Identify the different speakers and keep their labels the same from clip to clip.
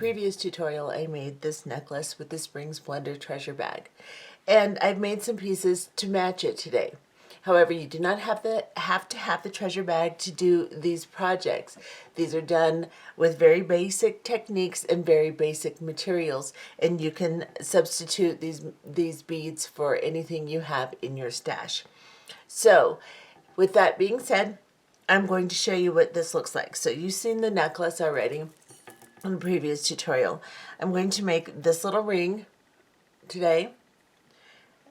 Speaker 1: previous tutorial, I made this necklace with the Spring Splendor treasure bag, and I've made some pieces to match it today. However, you do not have to have the treasure bag to do these projects. These are done with very basic techniques and very basic materials, and you can substitute these beads for anything you have in your stash. So, with that being said, I'm going to show you what this looks like. So you've seen the necklace already in the previous tutorial. I'm going to make this little ring today,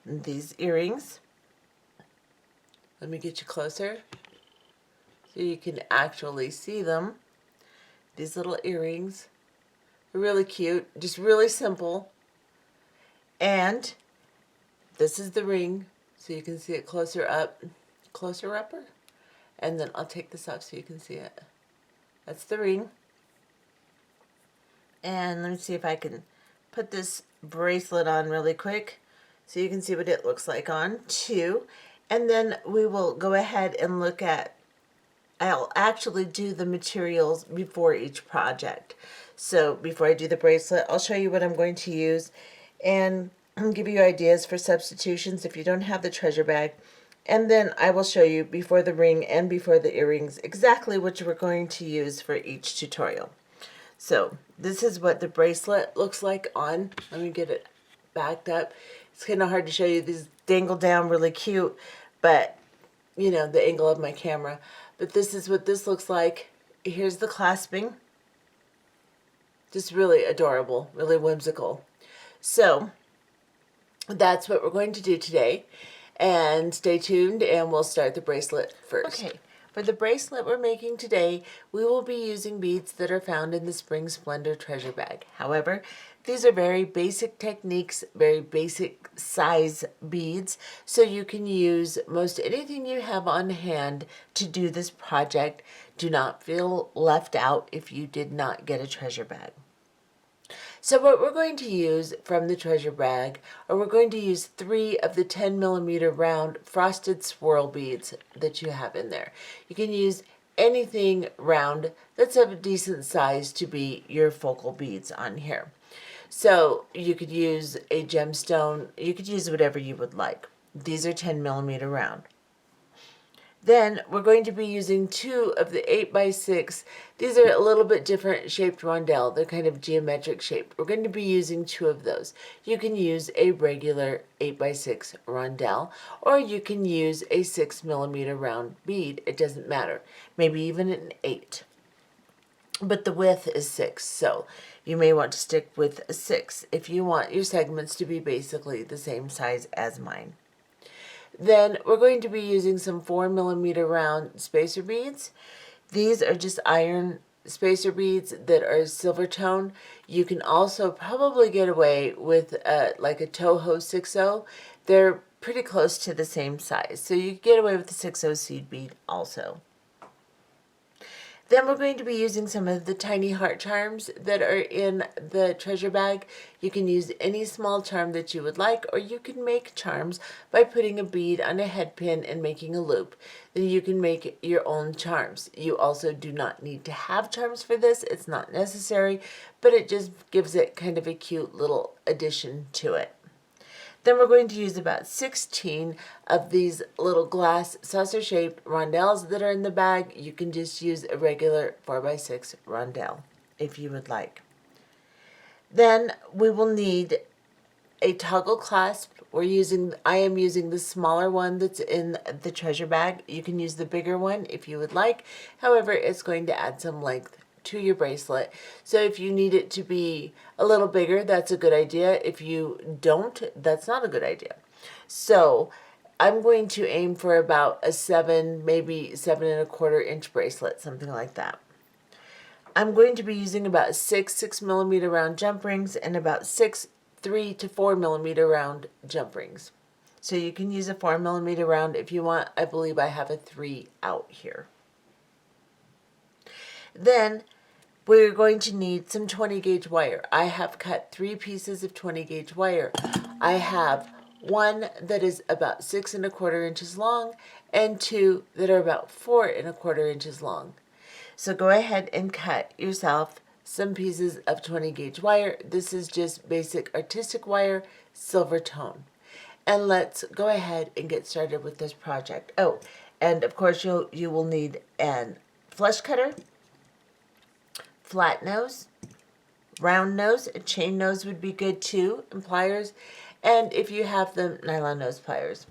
Speaker 1: and these earrings. Let me get you closer so you can actually see them. These little earrings are really cute, just really simple. And this is the ring, so you can see it closer upper. And then I'll take this off so you can see it. That's the ring. And let me see if I can put this bracelet on really quick so you can see what it looks like on too. And then we will go ahead and look at, I'll actually do the materials before each project. So before I do the bracelet, I'll show you what I'm going to use and give you ideas for substitutions if you don't have the treasure bag. And then I will show you before the ring and before the earrings exactly what we're going to use for each tutorial. So this is what the bracelet looks like on. Let me get it backed up. It's kind of hard to show you. These dangle down really cute, but you know, the angle of my camera. But this is what this looks like. Here's the clasping. Just really adorable, really whimsical. So that's what we're going to do today. And stay tuned and we'll start the bracelet first. Okay, for the bracelet we're making today, we will be using beads that are found in the Spring Splendor treasure bag. However, these are very basic techniques, very basic size beads, so you can use most anything you have on hand to do this project. Do not feel left out if you did not get a treasure bag. So what we're going to use from the treasure bag, or we're going to use 3 of the 10mm round frosted swirl beads that you have in there. You can use anything round that's of a decent size to be your focal beads on here. So you could use a gemstone, you could use whatever you would like. These are 10mm round. Then we're going to be using 2 of the 8x6. These are a little bit different shaped rondelle. They're kind of geometric shaped. We're going to be using 2 of those. You can use a regular 8x6 rondelle, or you can use a 6mm round bead. It doesn't matter. Maybe even an 8. But the width is 6, so you may want to stick with a 6 if you want your segments to be basically the same size as mine. Then we're going to be using some 4mm round spacer beads. These are just iron spacer beads that are silver tone. You can also probably get away with like a Toho 60. They're pretty close to the same size, so you can get away with the 60 seed bead also. Then we're going to be using some of the tiny heart charms that are in the treasure bag. You can use any small charm that you would like, or you can make charms by putting a bead on a head pin and making a loop. Then you can make your own charms. You also do not need to have charms for this. It's not necessary, but it just gives it kind of a cute little addition to it. Then we're going to use about 16 of these little glass saucer-shaped rondelles that are in the bag. You can just use a regular 4x6 rondelle if you would like. Then we will need a toggle clasp. I am using the smaller one that's in the treasure bag. You can use the bigger one if you would like. However, it's going to add some length to your bracelet. So if you need it to be a little bigger, that's a good idea. If you don't, that's not a good idea. So I'm going to aim for about a 7, maybe 7¼ inch bracelet, something like that. I'm going to be using about 6 6mm round jump rings and about 6 3 to 4mm round jump rings. So you can use a 4mm round if you want. I believe I have a 3 out here. Then we're going to need some 20 gauge wire. I have cut 3 pieces of 20 gauge wire. I have one that is about 6¼ inches long and 2 that are about 4¼ inches long. So go ahead and cut yourself some pieces of 20 gauge wire. This is just basic artistic wire, silver tone. And let's go ahead and get started with this project. Oh, and of course you will need an flush cutter, flat nose, round nose, a chain nose would be good too, and pliers. And if you have the nylon nose pliers,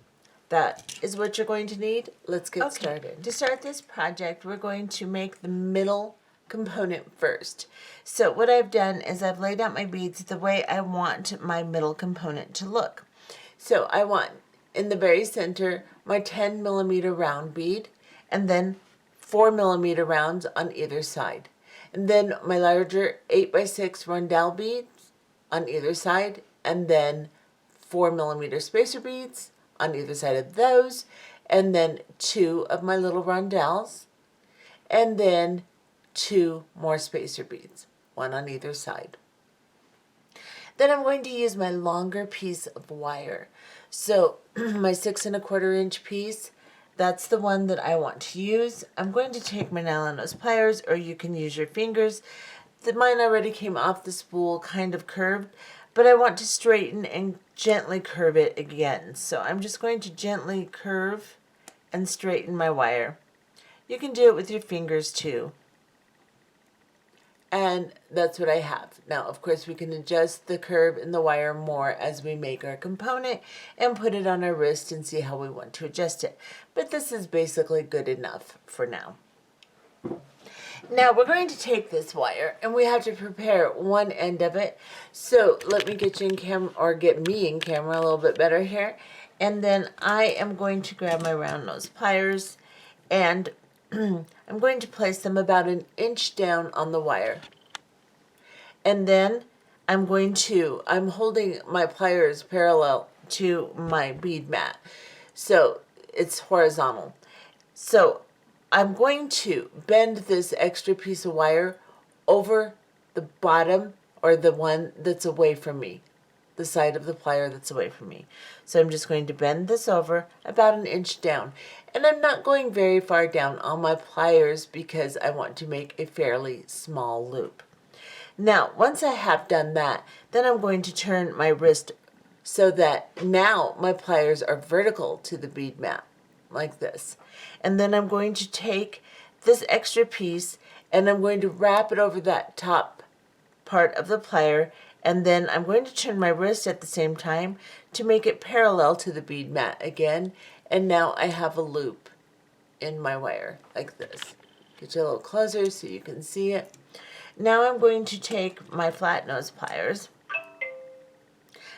Speaker 1: that is what you're going to need. Let's get started. To start this project, we're going to make the middle component first. So what I've done is I've laid out my beads the way I want my middle component to look. So I want in the very center my 10 millimeter round bead, and then 4 millimeter rounds on either side. And then my larger 8x6 rondelle beads on either side, and then 4 millimeter spacer beads on either side of those, and then 2 of my little rondelles, and then 2 more spacer beads, 1 on either side. Then I'm going to use my longer piece of wire. So my 6 1/4 inch piece, that's the one that I want to use. I'm going to take my nylon nose pliers, or you can use your fingers. Mine already came off the spool, kind of curved, but I want to straighten and gently curve it again. So I'm just going to gently curve and straighten my wire. You can do it with your fingers too. And that's what I have. Now, of course, we can adjust the curve in the wire more as we make our component and put it on our wrist and see how we want to adjust it. But this is basically good enough for now. Now, we're going to take this wire and we have to prepare one end of it. So let me get you in camera, or get me in camera a little bit better here. And then I am going to grab my round nose pliers, and I'm going to place them about 1 inch down on the wire. And then I'm holding my pliers parallel to my bead mat. So it's horizontal. So I'm going to bend this extra piece of wire over the bottom, or the one that's away from me, the side of the plier that's away from me. So I'm just going to bend this over about 1 inch down. And I'm not going very far down on my pliers because I want to make a fairly small loop. Now, once I have done that, then I'm going to turn my wrist so that now my pliers are vertical to the bead mat, like this. And then I'm going to take this extra piece and I'm going to wrap it over that top part of the plier, and then I'm going to turn my wrist at the same time to make it parallel to the bead mat again. And now I have a loop in my wire, like this. Get you a little closer so you can see it. Now I'm going to take my flat nose pliers.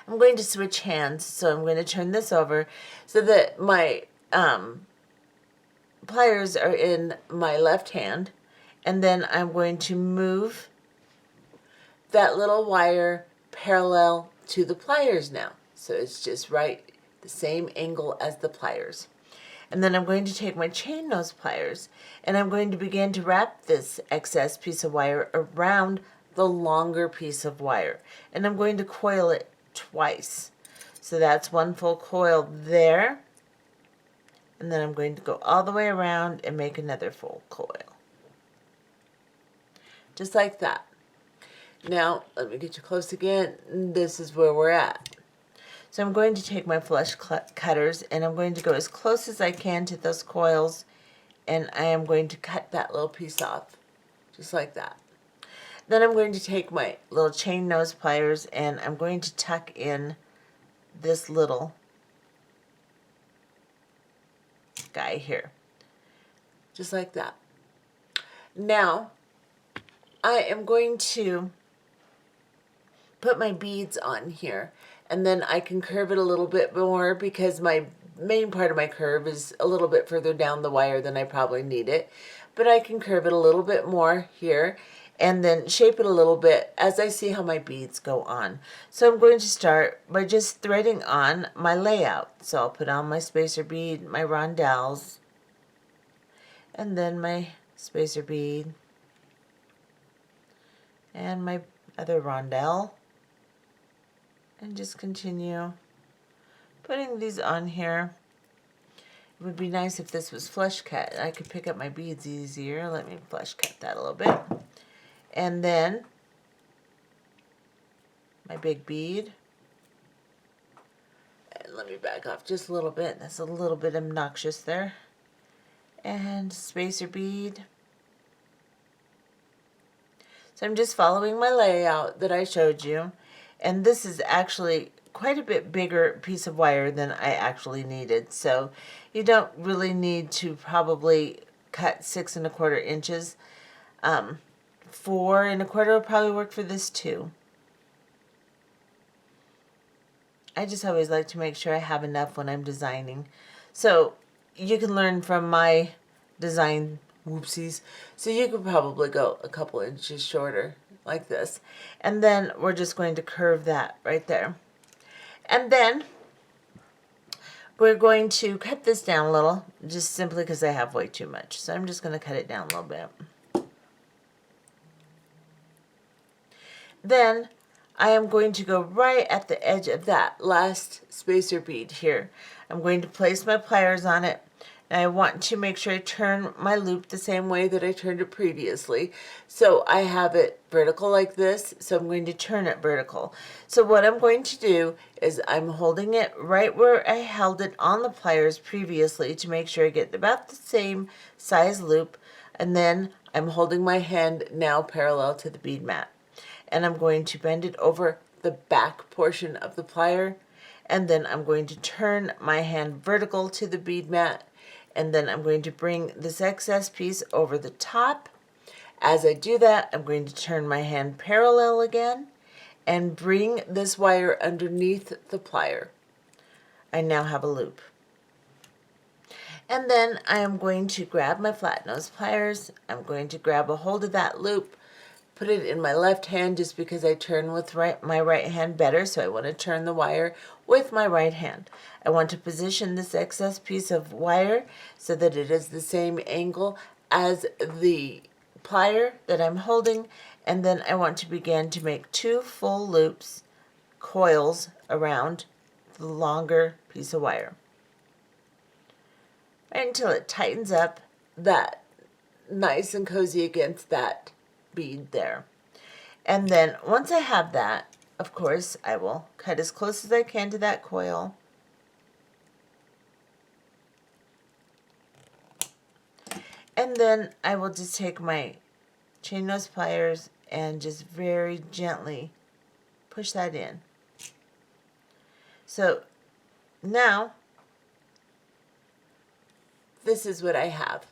Speaker 1: I'm going to switch hands, so I'm going to turn this over so that my pliers are in my left hand. And then I'm going to move that little wire parallel to the pliers now. So it's just right the same angle as the pliers. And then I'm going to take my chain nose pliers and I'm going to begin to wrap this excess piece of wire around the longer piece of wire. And I'm going to coil it twice. So that's 1 full coil there. And then I'm going to go all the way around and make another full coil. Just like that. Now, let me get you close again. This is where we're at. So I'm going to take my flush cutters and I'm going to go as close as I can to those coils, and I am going to cut that little piece off, just like that. Then I'm going to take my little chain nose pliers and I'm going to tuck in this little guy here, just like that. Now, I am going to put my beads on here, and then I can curve it a little bit more because my main part of my curve is a little bit further down the wire than I probably need it. But I can curve it a little bit more here and then shape it a little bit as I see how my beads go on. So I'm going to start by just threading on my layout. So I'll put on my spacer bead, my rondelles, and then my spacer bead, and my other rondelle, and just continue putting these on here. It would be nice if this was flush cut. I could pick up my beads easier. Let me flush cut that a little bit. And then my big bead. And let me back off just a little bit. That's a little bit obnoxious there. And spacer bead. So I'm just following my layout that I showed you. And this is actually quite a bit bigger piece of wire than I actually needed. So you don't really need to probably cut 6 1/4 inches. 4 1/4 will probably work for this too. I just always like to make sure I have enough when I'm designing. So you can learn from my design whoopsies. So you could probably go a couple inches shorter like this. And then we're just going to curve that right there. And then we're going to cut this down a little, just simply because I have way too much. So I'm just going to cut it down a little bit. Then I am going to go right at the edge of that last spacer bead here. I'm going to place my pliers on it, and I want to make sure I turn my loop the same way that I turned it previously. So I have it vertical like this, so I'm going to turn it vertical. So what I'm going to do is I'm holding it right where I held it on the pliers previously to make sure I get about the same size loop, and then I'm holding my hand now parallel to the bead mat. And I'm going to bend it over the back portion of the plier, and then I'm going to turn my hand vertical to the bead mat, and then I'm going to bring this excess piece over the top. As I do that, I'm going to turn my hand parallel again and bring this wire underneath the plier. I now have a loop. And then I am going to grab my flat nose pliers. I'm going to grab a hold of that loop, put it in my left hand just because I turn with my right hand better, so I want to turn the wire with my right hand. I want to position this excess piece of wire so that it is the same angle as the plier that I'm holding, and then I want to begin to make 2 full loops, coils around the longer piece of wire, right until it tightens up that nice and cozy against that bead there. And then once I have that, of course, I will cut as close as I can to that coil. And then I will just take my chain nose pliers and just very gently push that in. So now this is what I have.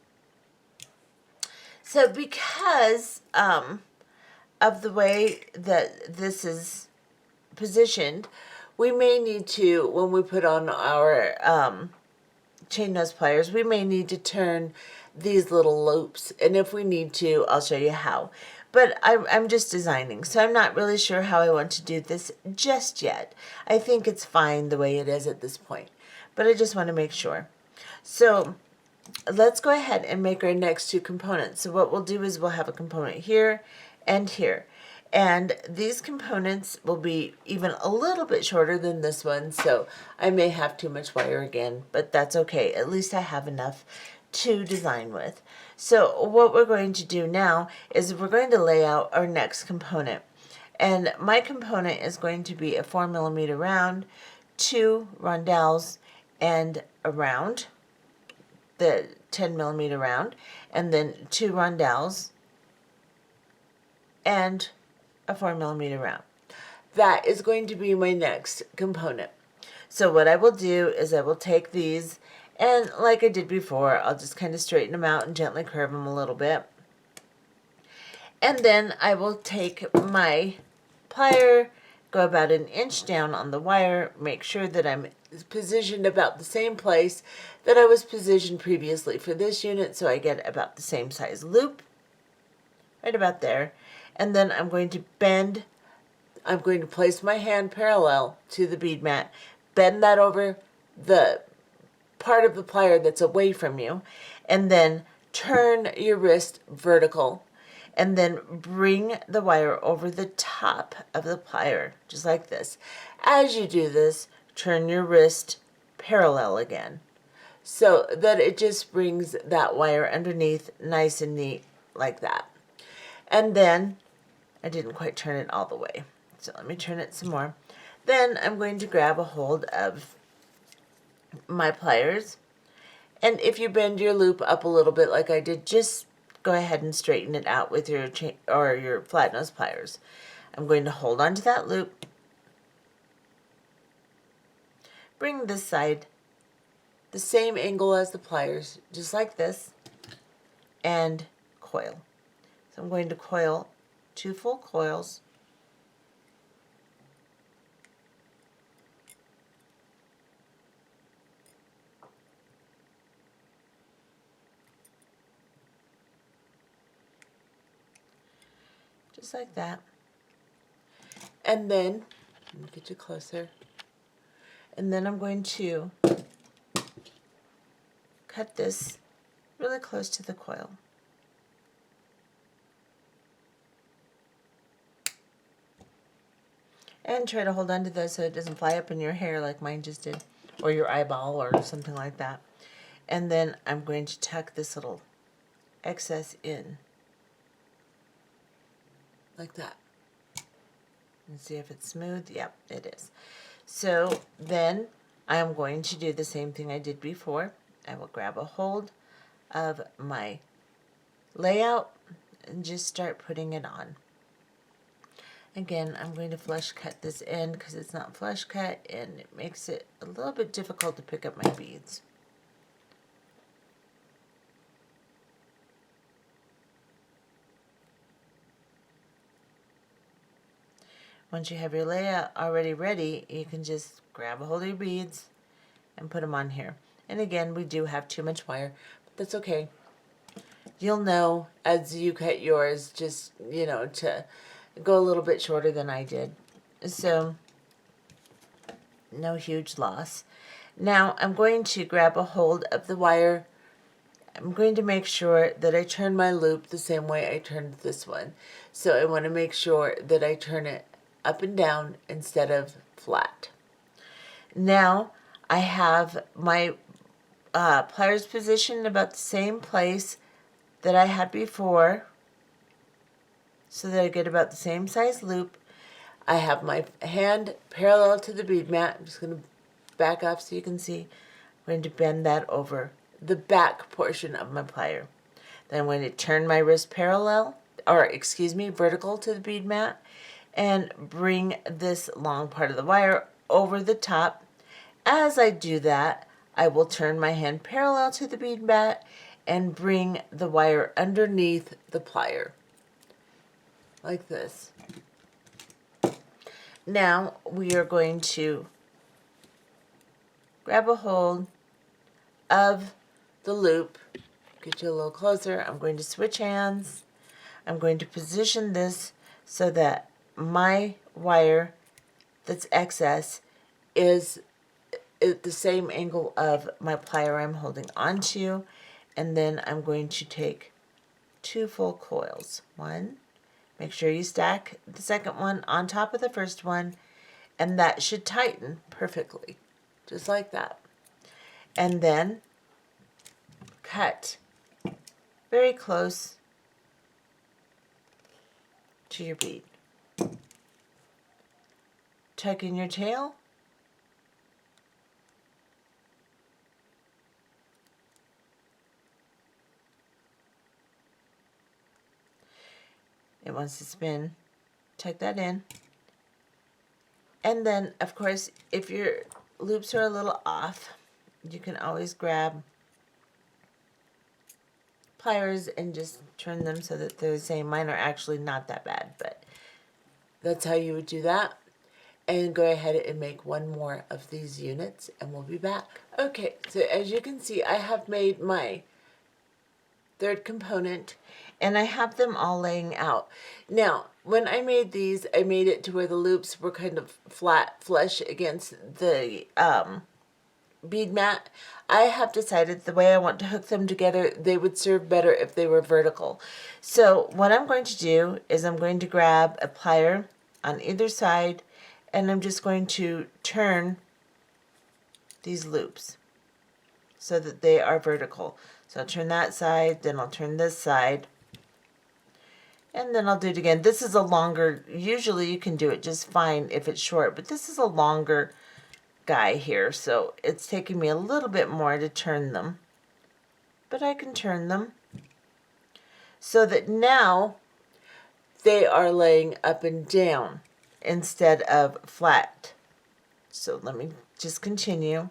Speaker 1: So because of the way that this is positioned, we may need to, when we put on our chain nose pliers, we may need to turn these little loops, and if we need to, I'll show you how. But I'm just designing, so I'm not really sure how I want to do this just yet. I think it's fine the way it is at this point, but I just want to make sure. So let's go ahead and make our next 2 components. So what we'll do is we'll have a component here and here. And these components will be even a little bit shorter than this one, so I may have too much wire again, but that's okay. At least I have enough to design with. So what we're going to do now is we're going to lay out our next component. And my component is going to be a 4mm round, 2 rondelles, and a round, the 10mm round, and then 2 rondelles, and a 4mm round. That is going to be my next component. So what I will do is I will take these, and like I did before, I'll just kind of straighten them out and gently curve them a little bit. And then I will take my plier, go about 1 inch down on the wire, make sure that I'm positioned about the same place that I was positioned previously for this unit, so I get about the same size loop, right about there. And then I'm going to place my hand parallel to the bead mat, bend that over the part of the plier that's away from you, and then turn your wrist vertical, and then bring the wire over the top of the plier, just like this. As you do this, turn your wrist parallel again, so that it just brings that wire underneath nice and neat like that. And then I didn't quite turn it all the way. So let me turn it some more. Then I'm going to grab a hold of my pliers. And if you bend your loop up a little bit like I did, just go ahead and straighten it out with your your flat nose pliers. I'm going to hold on to that loop, bring this side the same angle as the pliers, just like this, and coil. So I'm going to coil 2 full coils. Just like that. And then, let me get you closer. And then I'm going to cut this really close to the coil. And try to hold on to this so it doesn't fly up in your hair like mine just did, or your eyeball or something like that. And then I'm going to tuck this little excess in, like that. And see if it's smooth. Yep, it is. So then I'm going to do the same thing I did before. I will grab a hold of my layout and just start putting it on. Again, I'm going to flush cut this end because it's not flush cut and it makes it a little bit difficult to pick up my beads. Once you have your layout already ready, you can just grab a hold of your beads and put them on here. And again, we do have too much wire, but that's okay. You'll know as you cut yours, just, you know, to go a little bit shorter than I did. So, no huge loss. Now, I'm going to grab a hold of the wire. I'm going to make sure that I turn my loop the same way I turned this one. So I want to make sure that I turn it up and down instead of flat. Now, I have my pliers positioned about the same place that I had before, so that I get about the same size loop. I have my hand parallel to the bead mat. I'm just going to back off so you can see. I'm going to bend that over the back portion of my plier. Then I'm going to turn my wrist parallel, or excuse me, vertical to the bead mat, and bring this long part of the wire over the top. As I do that, I will turn my hand parallel to the bead mat and bring the wire underneath the plier, like this. Now we are going to grab a hold of the loop, get you a little closer. I'm going to switch hands. I'm going to position this so that my wire that's excess is at the same angle of my plier I'm holding onto, and then I'm going to take 2 full coils. One, make sure you stack the second one on top of the first one, and that should tighten perfectly, just like that. And then cut very close to your bead. Tuck in your tail. It wants to spin. Tuck that in. And then, of course, if your loops are a little off, you can always grab pliers and just turn them so that they're the same. Mine are actually not that bad, but that's how you would do that. And go ahead and make one more of these units and we'll be back. Okay, so as you can see, I have made my third component and I have them all laying out. Now, when I made these, I made it to where the loops were kind of flat, flush against the bead mat. I have decided the way I want to hook them together, they would serve better if they were vertical. So what I'm going to do is I'm going to grab a plier on either side and I'm just going to turn these loops so that they are vertical. So I'll turn that side, then I'll turn this side, And then I'll do it again. This is a longer, usually you can do it just fine if it's short, but this is a longer guy here, so it's taking me a little bit more to turn them. But I can turn them so that now they are laying up and down instead of flat. So let me just continue.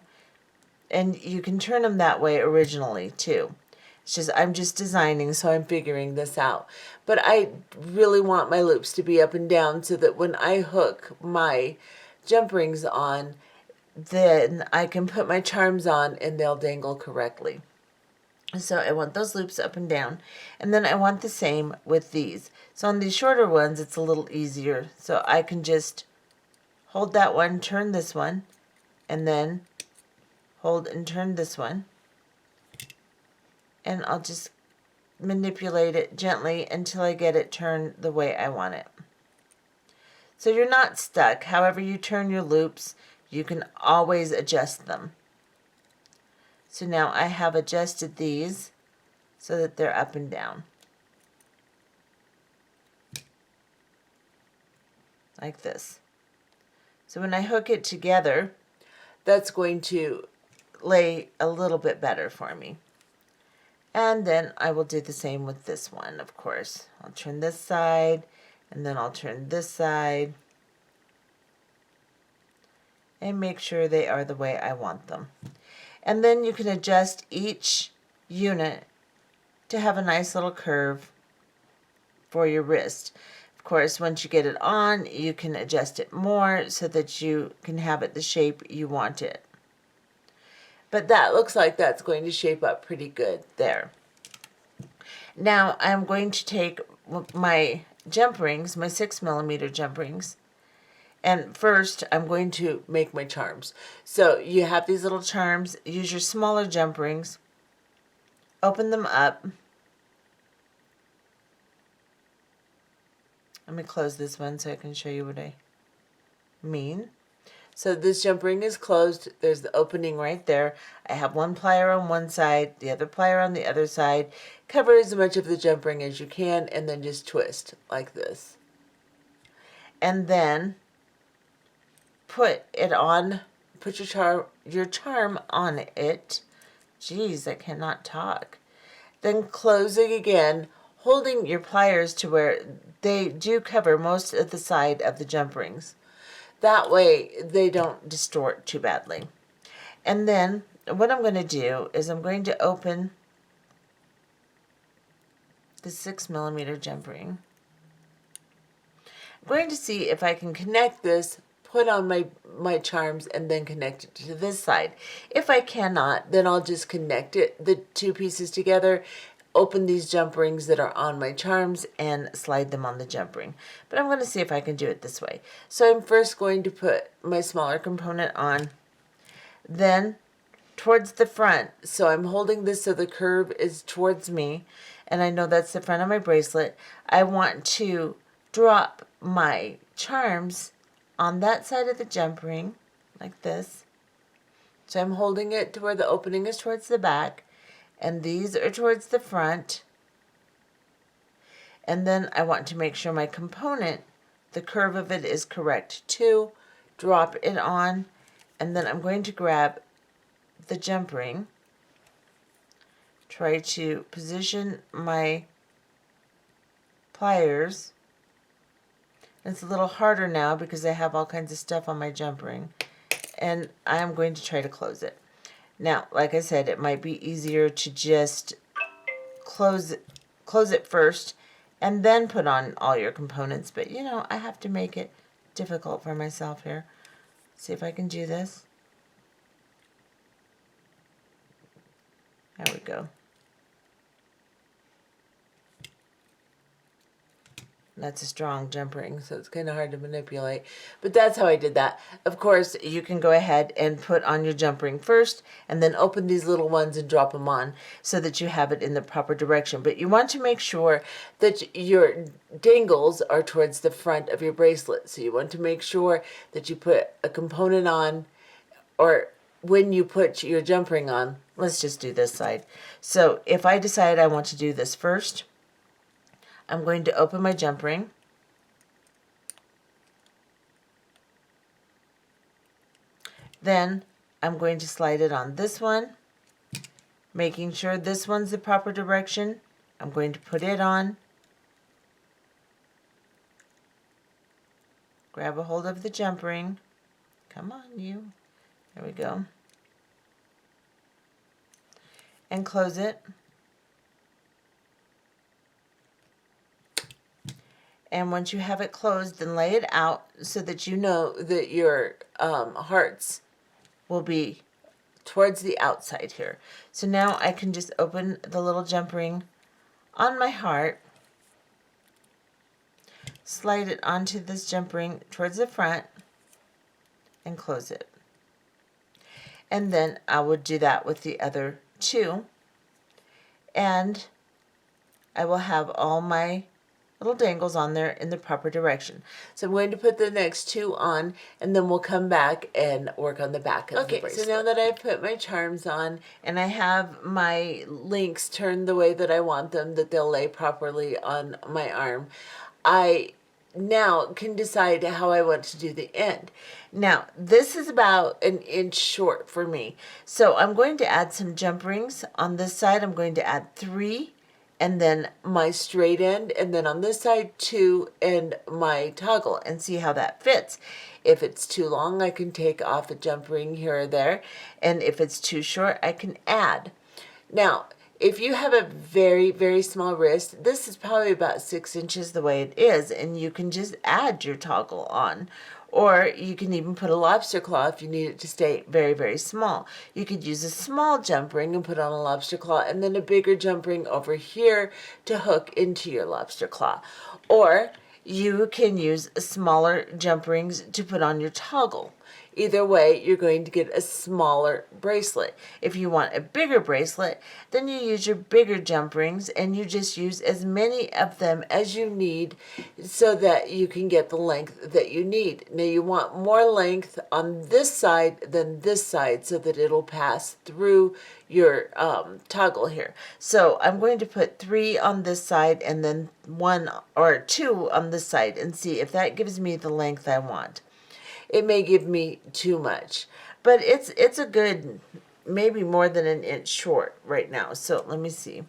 Speaker 1: And you can turn them that way originally too. It's just, I'm just designing, so I'm figuring this out. But I really want my loops to be up and down so that when I hook my jump rings on, then I can put my charms on and they'll dangle correctly. So I want those loops up and down. And then I want the same with these. So on these shorter ones, it's a little easier. So I can just hold that one, turn this one, and then hold and turn this one. And I'll just manipulate it gently until I get it turned the way I want it. So you're not stuck. However you turn your loops, you can always adjust them. So now I have adjusted these so that they're up and down. Like this. So when I hook it together, that's going to lay a little bit better for me. And then I will do the same with this one, of course. I'll turn this side, and then I'll turn this side, and make sure they are the way I want them. And then you can adjust each unit to have a nice little curve for your wrist. Of course, once you get it on, you can adjust it more so that you can have it the shape you want it. But that looks like that's going to shape up pretty good there. Now I'm going to take my jump rings, my 6mm jump rings, and first I'm going to make my charms. So you have these little charms, use your smaller jump rings, open them up. Let me close this one so I can show you what I mean. So this jump ring is closed. There's the opening right there. I have one plier on one side, the other plier on the other side. Cover as much of the jump ring as you can and then just twist like this. And then put it on, put your charm on it. Geez, I cannot talk. Then closing again, holding your pliers to where they do cover most of the side of the jump rings. That way they don't distort too badly. And then what I'm going to do is I'm going to open the 6mm jump ring. I'm going to see if I can connect this, put on my charms, and then connect it to this side. If I cannot, then I'll just connect the two pieces together, open these jump rings that are on my charms, and slide them on the jump ring. But I'm going to see if I can do it this way. So I'm first going to put my smaller component on, then towards the front. So I'm holding this so the curve is towards me, and I know that's the front of my bracelet. I want to drop my charms on that side of the jump ring, like this. So I'm holding it to where the opening is towards the back, and these are towards the front. And then I want to make sure my component, the curve of it is correct too. Drop it on, and then I'm going to grab the jump ring, try to position my pliers. It's a little harder now because I have all kinds of stuff on my jump ring, and I am going to try to close it. Now, like I said, it might be easier to just close it first and then put on all your components, but you know, I have to make it difficult for myself here. See if I can do this. There we go. That's a strong jump ring, so it's kind of hard to manipulate. But that's how I did that. Of course, you can go ahead and put on your jump ring first, and then open these little ones and drop them on so that you have it in the proper direction. But you want to make sure that your dangles are towards the front of your bracelet. So you want to make sure that you put a component on, or when you put your jump ring on, let's just do this side. So if I decide I want to do this first, I'm going to open my jump ring. Then I'm going to slide it on this one, making sure this one's the proper direction. I'm going to put it on, grab a hold of the jump ring. Come on, you. There we go. And close it. And once you have it closed, then lay it out so that you know that your hearts will be towards the outside here. So now I can just open the little jump ring on my heart, slide it onto this jump ring towards the front, and close it. And then I would do that with the other two, and I will have all my little dangles on there in the proper direction. So I'm going to put the next two on, and then we'll come back and work on the back of the bracelet. So now that I've put my charms on and I have my links turned the way that I want them, that they'll lay properly on my arm, I now can decide how I want to do the end. Now, this is about 1 inch short for me. So I'm going to add some jump rings. On this side, I'm going to add 3, and then my straight end, and then on this side 2, and my toggle, and see how that fits. If it's too long, I can take off a jump ring here or there, and if it's too short, I can add. Now, if you have a very, very small wrist, this is probably about 6 inches the way it is, and you can just add your toggle on. Or you can even put a lobster claw if you need it to stay very, very small. You could use a small jump ring and put on a lobster claw, and then a bigger jump ring over here to hook into your lobster claw. Or you can use smaller jump rings to put on your toggle. Either way, you're going to get a smaller bracelet. If you want a bigger bracelet, then you use your bigger jump rings, and you just use as many of them as you need so that you can get the length that you need. Now, you want more length on this side than this side so that it'll pass through your toggle here. So I'm going to put 3 on this side and then 1 or 2 on this side and see if that gives me the length I want. It may give me too much, but it's a good, maybe more than 1 inch short right now. So let me see.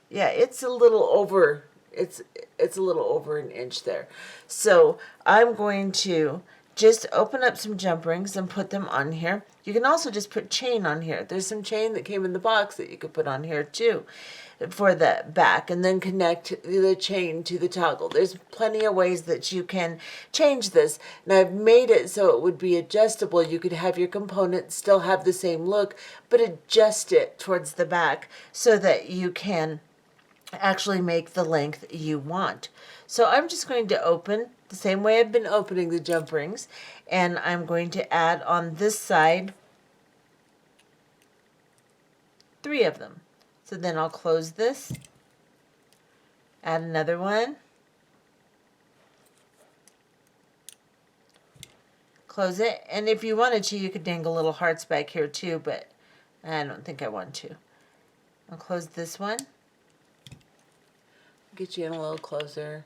Speaker 1: Yeah, it's a little over, it's a little over 1 inch there. So I'm going to just open up some jump rings and put them on here. You can also just put chain on here. There's some chain that came in the box that you could put on here too for the back, and then connect the chain to the toggle. There's plenty of ways that you can change this. Now I've made it so it would be adjustable. You could have your component still have the same look, but adjust it towards the back so that you can actually make the length you want. So I'm just going to open the same way I've been opening the jump rings, and I'm going to add on this side 3 of them. So then I'll close this, add another one, close it, and if you wanted to, you could dangle little hearts back here too, but I don't think I want to. I'll close this one, get you in a little closer,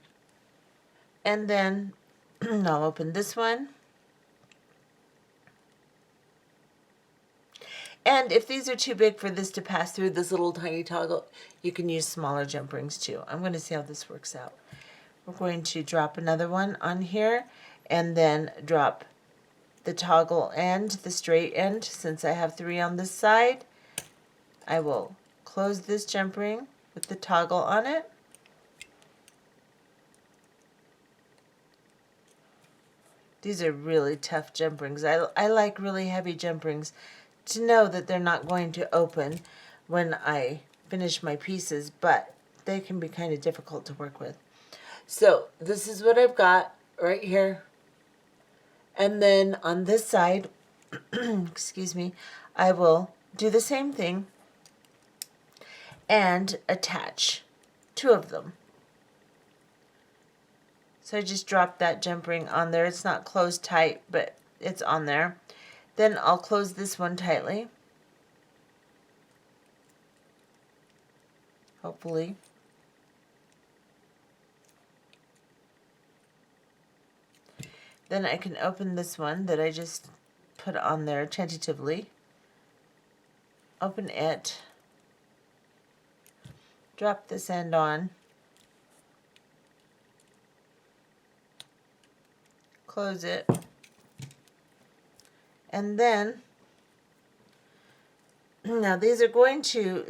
Speaker 1: and then I'll open this one. And if these are too big for this to pass through this little tiny toggle, you can use smaller jump rings too. I'm going to see how this works out. We're going to drop another one on here, and then drop the toggle end, the straight end. Since I have 3 on this side, I will close this jump ring with the toggle on it. These are really tough jump rings. I like really heavy jump rings to know that they're not going to open when I finish my pieces, but they can be kind of difficult to work with. So this is what I've got right here. And then on this side, excuse me, I will do the same thing and attach 2 of them. So I just dropped that jump ring on there. It's not closed tight, but it's on there. Then I'll close this one tightly, hopefully. Then I can open this one that I just put on there tentatively. Open it. Drop this end on. Close it. And then, now these are going to,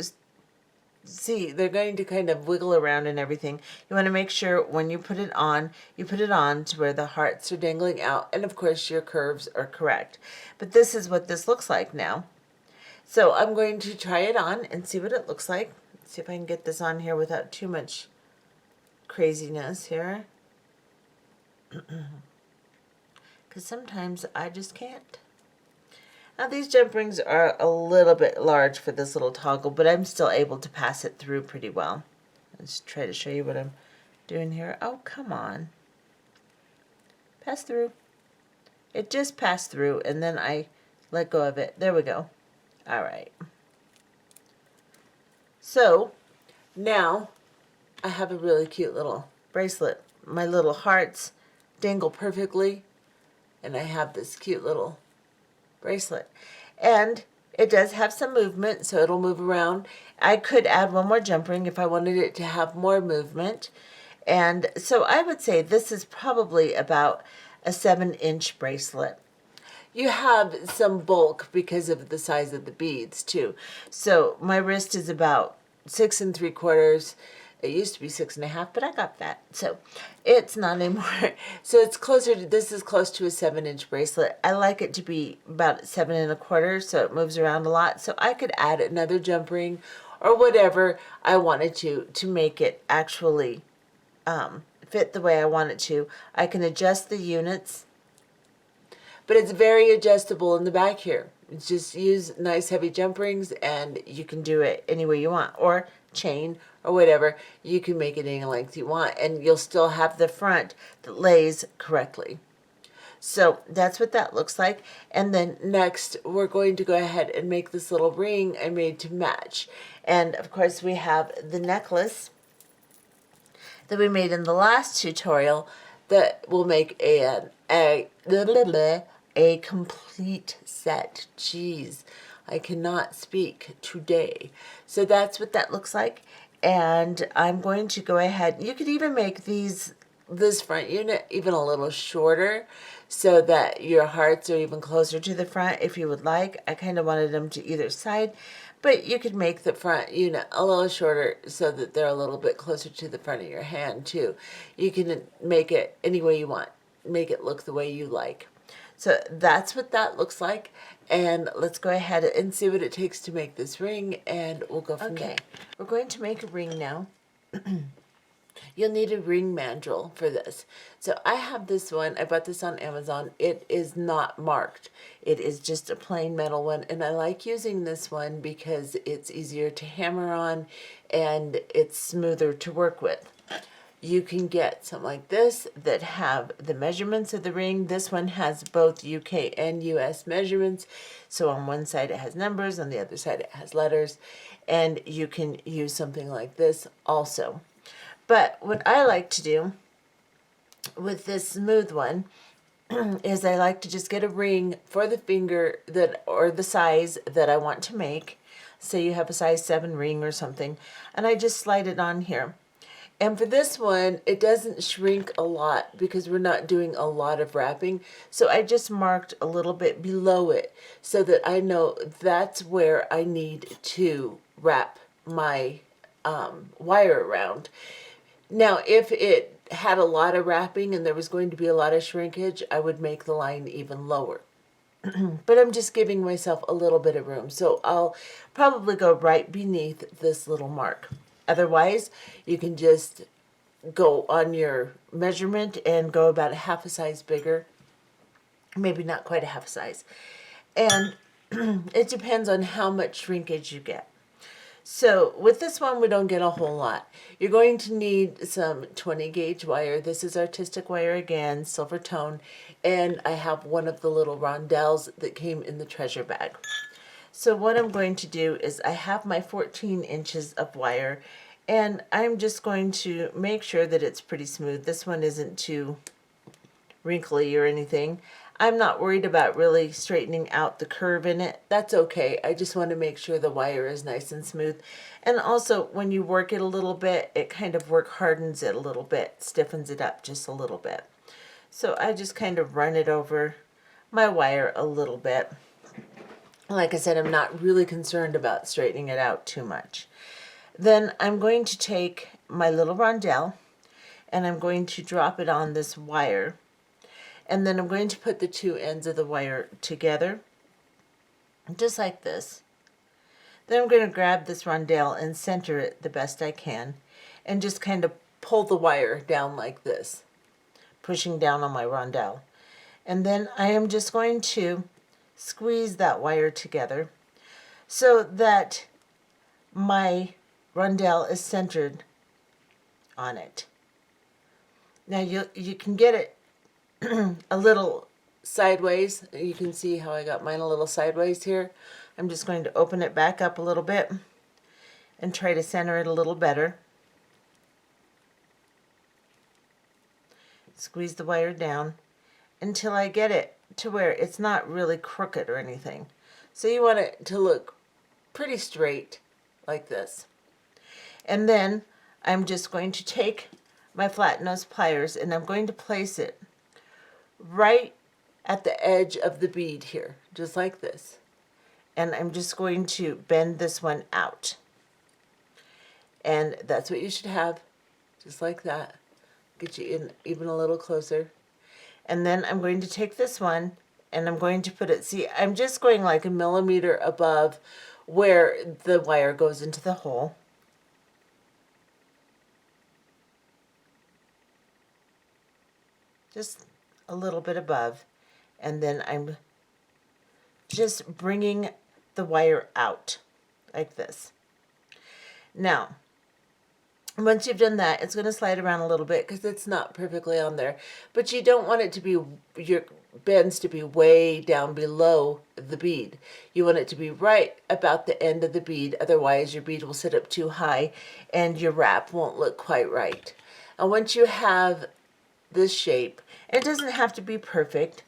Speaker 1: see, they're going to kind of wiggle around and everything. You want to make sure when you put it on to where the hearts are dangling out, and of course your curves are correct. But this is what this looks like now. So I'm going to try it on and see what it looks like. See if I can get this on here without too much craziness here. Because sometimes I just can't. Now these jump rings are a little bit large for this little toggle, but I'm still able to pass it through pretty well. Let's try to show you what I'm doing here. Oh, come on. Pass through. It just passed through, and then I let go of it. There we go. All right. So now I have a really cute little bracelet. My little hearts dangle perfectly, and I have this cute little bracelet. And it does have some movement, so it'll move around. I could add one more jump ring if I wanted it to have more movement. And so I would say this is probably about a 7-inch bracelet. You have some bulk because of the size of the beads too. So my wrist is about 6 3/4. It used to be 6 1/2, but I got fat, so it's not anymore. So it's closer to, this is close to a 7-inch bracelet. I like it to be about 7 1/4, so it moves around a lot. So I could add another jump ring or whatever I wanted to make it actually fit the way I want it to. I can adjust the units, but it's very adjustable in the back here. Just use nice heavy jump rings and you can do it any way you want, or chain or whatever. You can make it any length you want, and you'll still have the front that lays correctly. So that's what that looks like. And then next we're going to go ahead and make this little ring I made to match. And of course we have the necklace that we made in the last tutorial that will make a complete set. Jeez, I cannot speak today. So that's what that looks like. And I'm going to go ahead. You could even make this front unit even a little shorter so that your hearts are even closer to the front if you would like. I kind of wanted them to either side, but you could make the front unit a little shorter so that they're a little bit closer to the front of your hand too. You can make it any way you want. Make it look the way you like. So that's what that looks like. And let's go ahead and see what it takes to make this ring, and we'll go from there. We're going to make a ring now. You'll need a ring mandrel for this. So I have this one. I bought this on Amazon. It is not marked. It is just a plain metal one, and I like using this one because it's easier to hammer on and it's smoother to work with. You can get something like this that have the measurements of the ring. This one has both UK and US measurements. So on one side it has numbers, on the other side it has letters. And you can use something like this also. But what I like to do with this smooth one is I like to just get a ring for the finger or the size that I want to make. Say you have a size 7 ring or something, and I just slide it on here. And for this one, it doesn't shrink a lot because we're not doing a lot of wrapping. So I just marked a little bit below it so that I know that's where I need to wrap my wire around. Now, if it had a lot of wrapping and there was going to be a lot of shrinkage, I would make the line even lower. But I'm just giving myself a little bit of room. So I'll probably go right beneath this little mark. Otherwise, you can just go on your measurement and go about a half a size bigger. Maybe not quite a half a size. And it depends on how much shrinkage you get. So with this one, we don't get a whole lot. You're going to need some 20 gauge wire. This is artistic wire again, silver tone. And I have one of the little rondelles that came in the treasure bag. So what I'm going to do is I have my 14 inches of wire, and I'm just going to make sure that it's pretty smooth. This one isn't too wrinkly or anything. I'm not worried about really straightening out the curve in it. That's okay. I just want to make sure the wire is nice and smooth. And also, when you work it a little bit, it kind of hardens it a little bit, stiffens it up just a little bit. So I just kind of run it over my wire a little bit. Like I said, I'm not really concerned about straightening it out too much. Then I'm going to take my little rondelle and I'm going to drop it on this wire. And then I'm going to put the two ends of the wire together, just like this. Then I'm going to grab this rondelle and center it the best I can and just kind of pull the wire down like this, pushing down on my rondelle. And then I am just going to squeeze that wire together so that my rondelle is centered on it. Now you can get it a little sideways. You can see how I got mine a little sideways here. I'm just going to open it back up a little bit and try to center it a little better. Squeeze the wire down until I get it to where it's not really crooked or anything. So you want it to look pretty straight like this. And then I'm just going to take my flat nose pliers and I'm going to place it right at the edge of the bead here, just like this. And I'm just going to bend this one out. And that's what you should have, just like that. Get you in even a little closer. And then I'm going to take this one and I'm going to put it, see, I'm just going like a millimeter above where the wire goes into the hole. Just a little bit above. And then I'm just bringing the wire out like this. Now, once you've done that, it's going to slide around a little bit because it's not perfectly on there. But you don't want it to be, your bends to be way down below the bead. You want it to be right about the end of the bead. Otherwise, your bead will sit up too high and your wrap won't look quite right. And once you have this shape, it doesn't have to be perfect.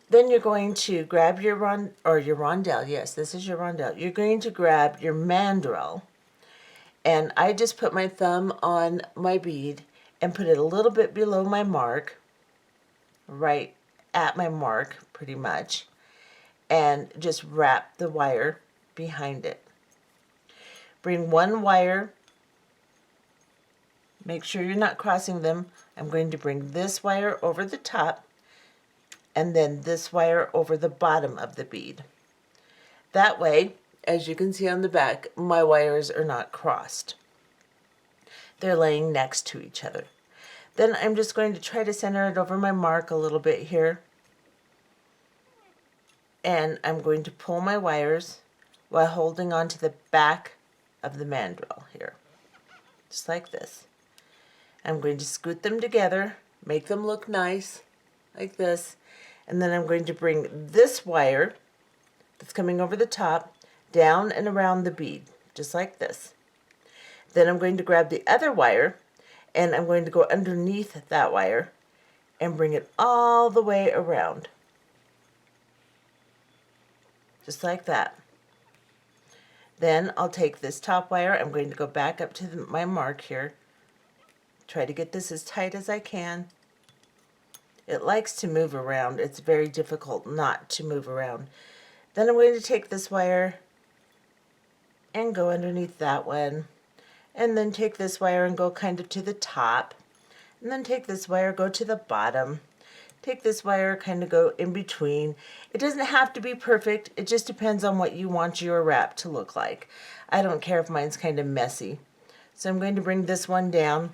Speaker 1: Then you're going to grab your rondelle. Yes, this is your rondelle. You're going to grab your mandrel. And I just put my thumb on my bead and put it a little bit below my mark, right at my mark pretty much, and just wrap the wire behind it. Bring one wire, make sure you're not crossing them. I'm going to bring this wire over the top and then this wire over the bottom of the bead. That way, as you can see on the back, my wires are not crossed. They're laying next to each other. Then I'm just going to try to center it over my mark a little bit here. And I'm going to pull my wires while holding on to the back of the mandrel here. Just like this. I'm going to scoot them together, make them look nice, like this. And then I'm going to bring this wire that's coming over the top down and around the bead, just like this. Then I'm going to grab the other wire and I'm going to go underneath that wire and bring it all the way around. Just like that. Then I'll take this top wire, I'm going to go back up to my mark here, try to get this as tight as I can. It likes to move around. It's very difficult not to move around. Then I'm going to take this wire and go underneath that one, and then take this wire and go kind of to the top, and then take this wire, go to the bottom, take this wire, kind of go in between. It doesn't have to be perfect, it just depends on what you want your wrap to look like. I don't care if mine's kind of messy. So I'm going to bring this one down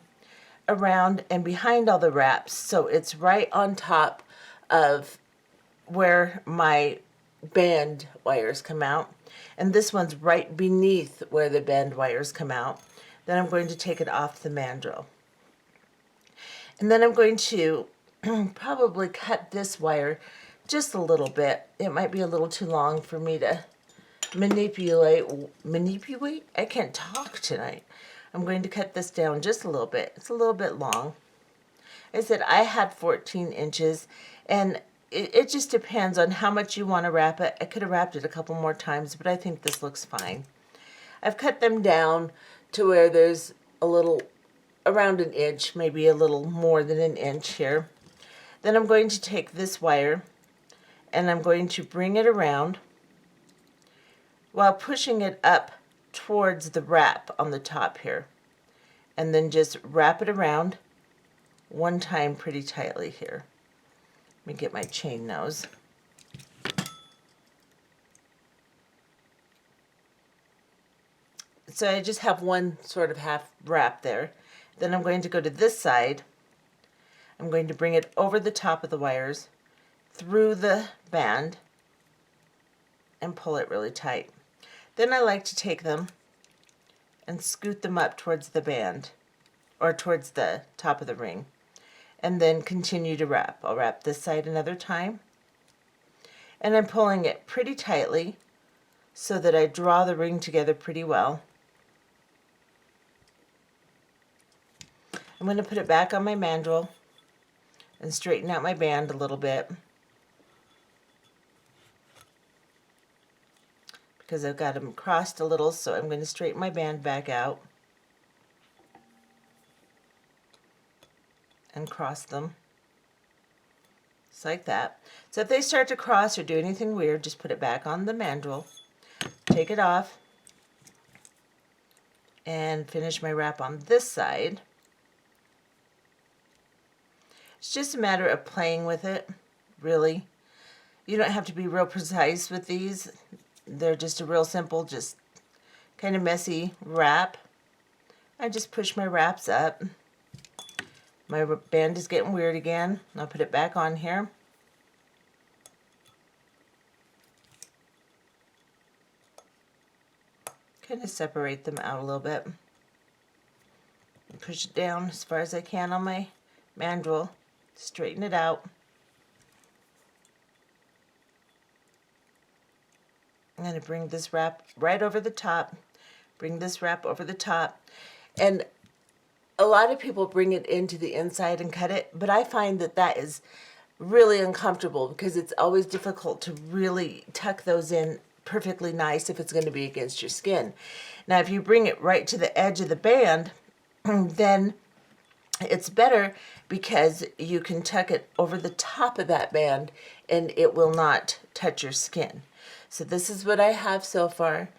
Speaker 1: around and behind all the wraps so it's right on top of where my band wires come out, and this one's right beneath where the band wires come out. Then I'm going to take it off the mandrel, and then I'm going to probably cut this wire just a little bit. It might be a little too long for me to manipulate. I can't talk tonight. I'm going to cut this down just a little bit. It's a little bit long. I said I had 14 inches, and it just depends on how much you want to wrap it. I could have wrapped it a couple more times, but I think this looks fine. I've cut them down to where there's a little, around an inch, maybe a little more than an inch here. Then I'm going to take this wire and I'm going to bring it around while pushing it up towards the wrap on the top here. And then just wrap it around one time pretty tightly here. Let me get my chain nose. So I just have one sort of half wrap there. Then I'm going to go to this side. I'm going to bring it over the top of the wires, through the band, and pull it really tight. Then I like to take them and scoot them up towards the band, or towards the top of the ring, and then continue to wrap. I'll wrap this side another time, and I'm pulling it pretty tightly so that I draw the ring together pretty well. I'm going to put it back on my mandrel and straighten out my band a little bit because I've got them crossed a little, so I'm going to straighten my band back out and cross them just like that. So if they start to cross or do anything weird, just put it back on the mandrel, take it off, and finish my wrap on this side. It's just a matter of playing with it, really. You don't have to be real precise with these. They're just a real simple, just kind of messy wrap. I just push my wraps up. My band is getting weird again. I'll put it back on here. Kind of separate them out a little bit. Push it down as far as I can on my mandrel. Straighten it out. I'm going to bring this wrap right over the top. Bring this wrap over the top. And a lot of people bring it into the inside and cut it, but I find that that is really uncomfortable because it's always difficult to really tuck those in perfectly nice if it's going to be against your skin. Now, if you bring it right to the edge of the band, then it's better because you can tuck it over the top of that band and it will not touch your skin. So this is what I have so far.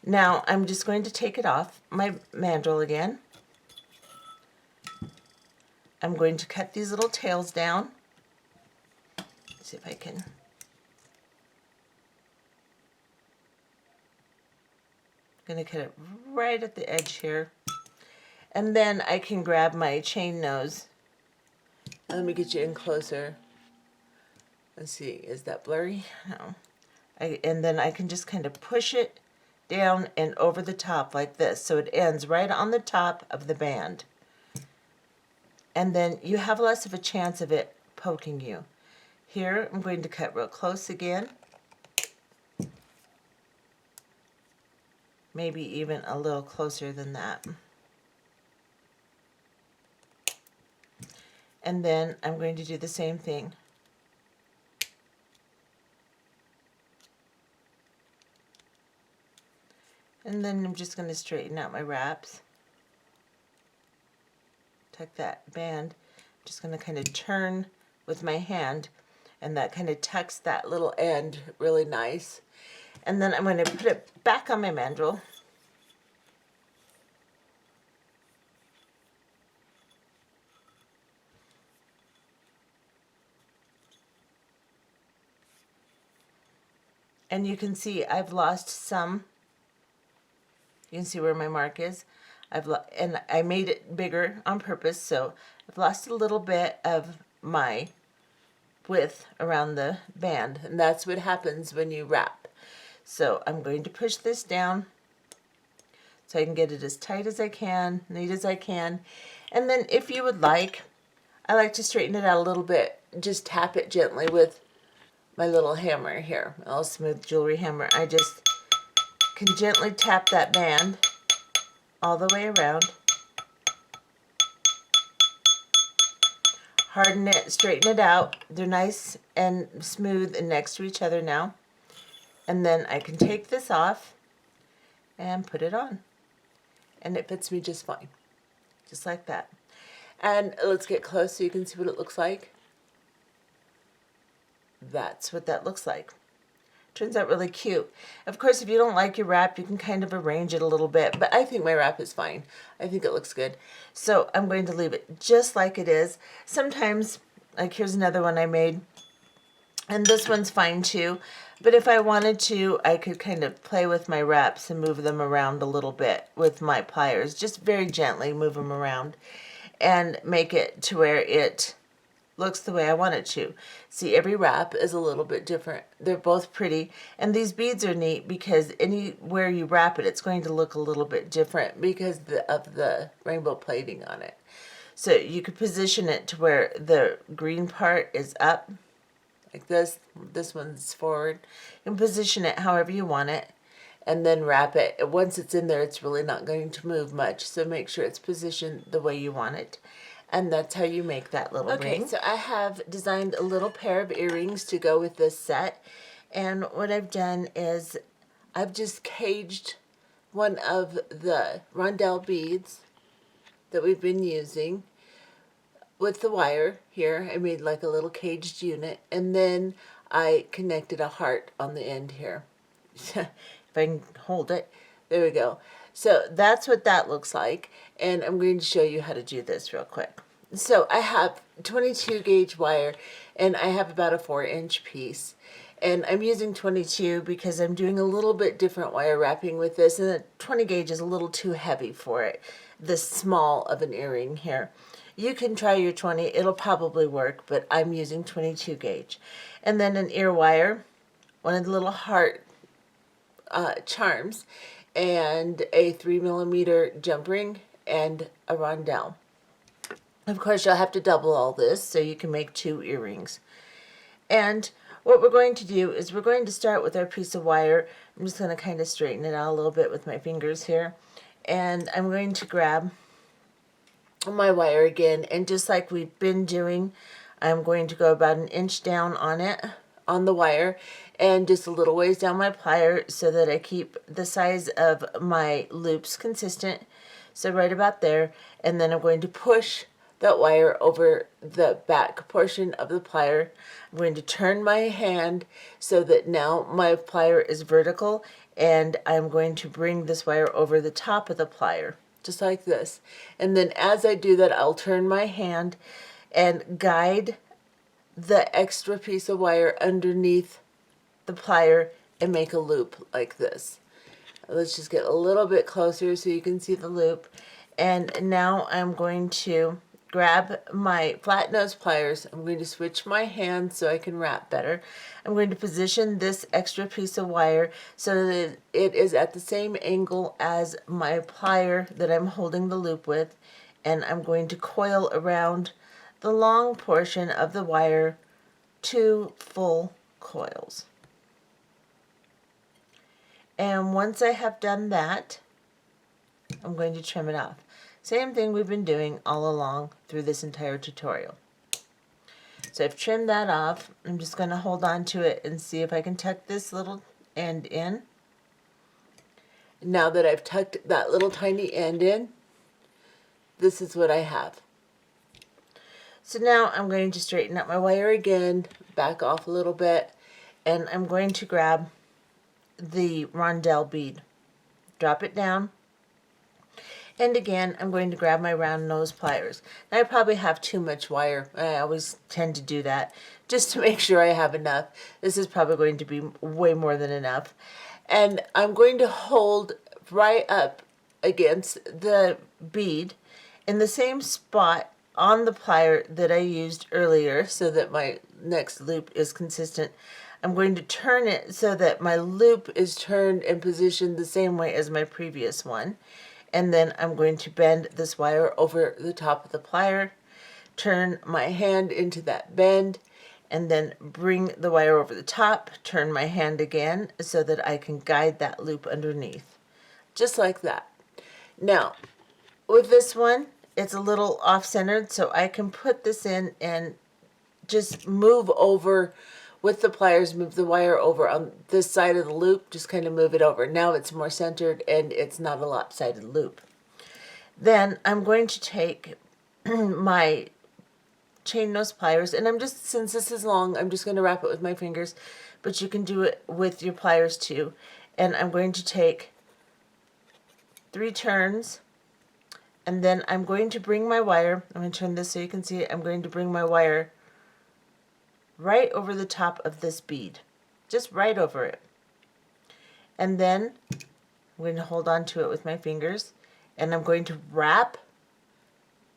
Speaker 1: Now I'm just going to take it off my mandrel again. I'm going to cut these little tails down. Let's see if I can. I'm going to cut it right at the edge here. And then I can grab my chain nose. Let me get you in closer. Let's see, is that blurry? No. And then I can just kind of push it down and over the top like this, so it ends right on the top of the band. And then you have less of a chance of it poking you. Here, I'm going to cut real close again. Maybe even a little closer than that. And then I'm going to do the same thing. And then I'm just going to straighten out my wraps. Tuck that band. I'm just going to kind of turn with my hand, and that kind of tucks that little end really nice. And then I'm going to put it back on my mandrel. And you can see I've lost some. You can see where my mark is. And I made it bigger on purpose, so I've lost a little bit of my width around the band, and that's what happens when you wrap. So I'm going to push this down so I can get it as tight as I can, neat as I can. And then if you would like, I like to straighten it out a little bit. Just tap it gently with my little hammer here, my little smooth jewelry hammer. I just can gently tap that band all the way around. harden it, straighten it out. They're nice and smooth and next to each other now. And then I can take this off and put it on. And it fits me just fine. Just like that. And let's get close so you can see what it looks like. That's what that looks like. Turns out really cute. Of course, if you don't like your wrap, you can kind of arrange it a little bit, but I think my wrap is fine. I think it looks good. So I'm going to leave it just like it is. Sometimes, like here's another one I made, and this one's fine too, but if I wanted to, I could kind of play with my wraps and move them around a little bit with my pliers, just very gently move them around and make it to where it looks the way I want it to. See, every wrap is a little bit different. They're both pretty, and these beads are neat because anywhere you wrap it, it's going to look a little bit different because of the rainbow plating on it. So you could position it to where the green part is up, like this. This one's forward. You can position it however you want it, and then wrap it. Once it's in there, it's really not going to move much, so make sure it's positioned the way you want it. And that's how you make that little ring. Okay, so I have designed a little pair of earrings to go with this set. And what I've done is I've just caged one of the rondelle beads that we've been using with the wire here. I made like a little caged unit. And then I connected a heart on the end here. If I can hold it. There we go. So that's what that looks like, and I'm going to show you how to do this real quick. So I have 22 gauge wire, and I have about a 4-inch piece, and I'm using 22 because I'm doing a little bit different wire wrapping with this, and the 20 gauge is a little too heavy for it, this small of an earring here. You can try your 20, it'll probably work, but I'm using 22 gauge. And then an ear wire, one of the little heart charms, and a 3mm jump ring, and a rondelle. Of course, you'll have to double all this so you can make 2 earrings. And what we're going to do is we're going to start with our piece of wire. I'm just going to kind of straighten it out a little bit with my fingers here. And I'm going to grab my wire again, and just like we've been doing, I'm going to go about 1 inch down on it, on the wire, and just a little ways down my plier so that I keep the size of my loops consistent. So right about there, and then I'm going to push that wire over the back portion of the plier. I'm going to turn my hand so that now my plier is vertical, and I'm going to bring this wire over the top of the plier, just like this. And then as I do that, I'll turn my hand and guide the extra piece of wire underneath the plier and make a loop like this. Let's just get a little bit closer so you can see the loop. And now I'm going to grab my flat nose pliers. I'm going to switch my hand so I can wrap better. I'm going to position this extra piece of wire so that it is at the same angle as my plier that I'm holding the loop with. And I'm going to coil around the long portion of the wire 2 full coils. And once I have done that, I'm going to trim it off. Same thing we've been doing all along through this entire tutorial. So I've trimmed that off. I'm just going to hold on to it and see if I can tuck this little end in. Now that I've tucked that little tiny end in, this is what I have. So now I'm going to straighten up my wire again, back off a little bit, and I'm going to grab the rondelle bead, drop it down, and again I'm going to grab my round nose pliers. Now I probably have too much wire. I always tend to do that just to make sure I have enough. This is probably going to be way more than enough. And I'm going to hold right up against the bead in the same spot on the plier that I used earlier so that my next loop is consistent. I'm going to turn it so that my loop is turned and positioned the same way as my previous one. And then I'm going to bend this wire over the top of the plier, turn my hand into that bend, and then bring the wire over the top, turn my hand again so that I can guide that loop underneath. Just like that. Now, with this one, it's a little off-centered, so I can put this in and just move over with the pliers, move the wire over on this side of the loop, just kind of move it over. Now it's more centered and it's not a lopsided loop. Then I'm going to take my chain nose pliers, and I'm just, since this is long, I'm just going to wrap it with my fingers, but you can do it with your pliers too. And I'm going to take 3 turns, and then I'm going to bring my wire, I'm going to turn this so you can see it, I'm going to bring my wire right over the top of this bead, just right over it. And then I'm going to hold on to it with my fingers, and I'm going to wrap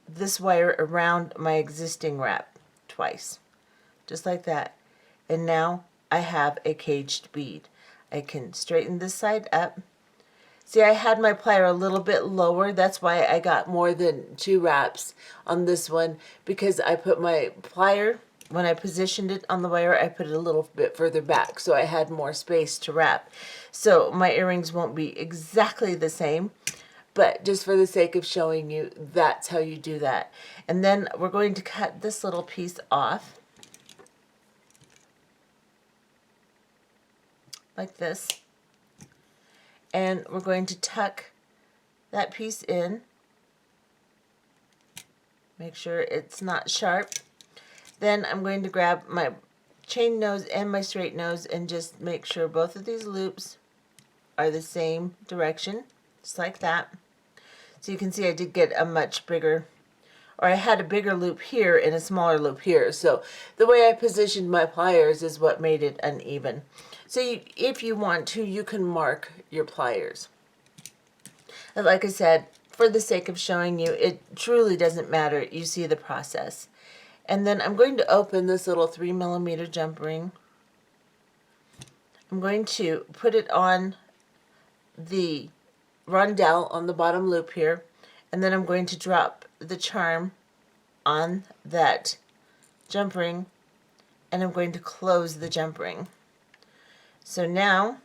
Speaker 1: this wire around my existing wrap twice, just like that. And now I have a caged bead. I can straighten this side up. See, I had my plier a little bit lower. That's why I got more than 2 wraps on this one, because I put my plier, when I positioned it on the wire, I put it a little bit further back, so I had more space to wrap. So my earrings won't be exactly the same, but just for the sake of showing you, that's how you do that. And then we're going to cut this little piece off, like this. And we're going to tuck that piece in. Make sure it's not sharp. Then I'm going to grab my chain nose and my straight nose and just make sure both of these loops are the same direction, just like that. So you can see I did get a much bigger, or I had a bigger loop here and a smaller loop here. So the way I positioned my pliers is what made it uneven. So if you want to, you can mark your pliers. And like I said, for the sake of showing you, it truly doesn't matter. You see the process. And then I'm going to open this little 3mm jump ring. I'm going to put it on the rondelle on the bottom loop here, and then I'm going to drop the charm on that jump ring, and I'm going to close the jump ring. So now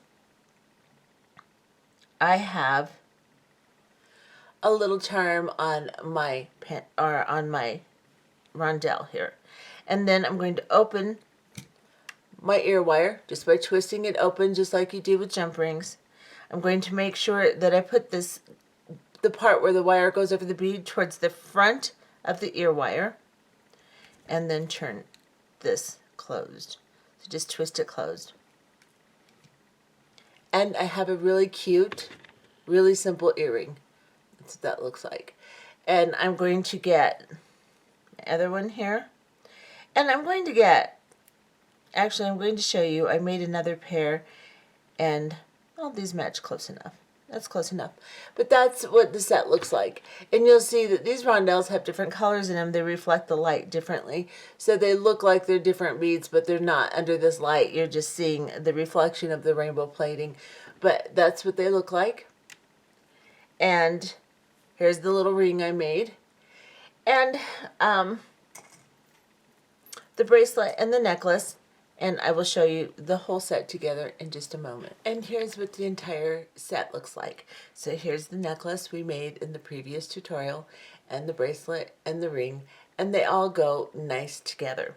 Speaker 1: I have a little charm on my pen, or on my rondelle here. And then I'm going to open my ear wire just by twisting it open, just like you do with jump rings. I'm going to make sure that I put the part where the wire goes over the bead towards the front of the ear wire, and then turn this closed. So just twist it closed. And I have a really cute, really simple earring. That's what that looks like. And I'm going to get the other one here. And I'm going to get, actually I'm going to show you, I made another pair, and well, these match close enough. That's close enough. But that's what the set looks like. And you'll see that these rondelles have different colors in them. They reflect the light differently. So they look like they're different beads, but they're not under this light. You're just seeing the reflection of the rainbow plating. But that's what they look like. And here's the little ring I made. And the bracelet and the necklace. And I will show you the whole set together in just a moment. And here's what the entire set looks like. So here's the necklace we made in the previous tutorial, and the bracelet and the ring, and they all go nice together.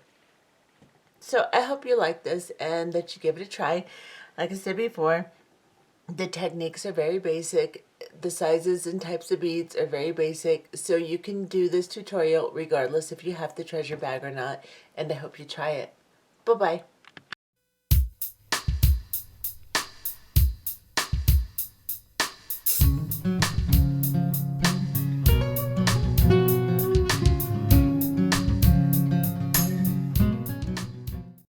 Speaker 1: So I hope you like this and that you give it a try. Like I said before, the techniques are very basic. The sizes and types of beads are very basic. So you can do this tutorial regardless if you have the treasure bag or not. And I hope you try it. Bye-bye.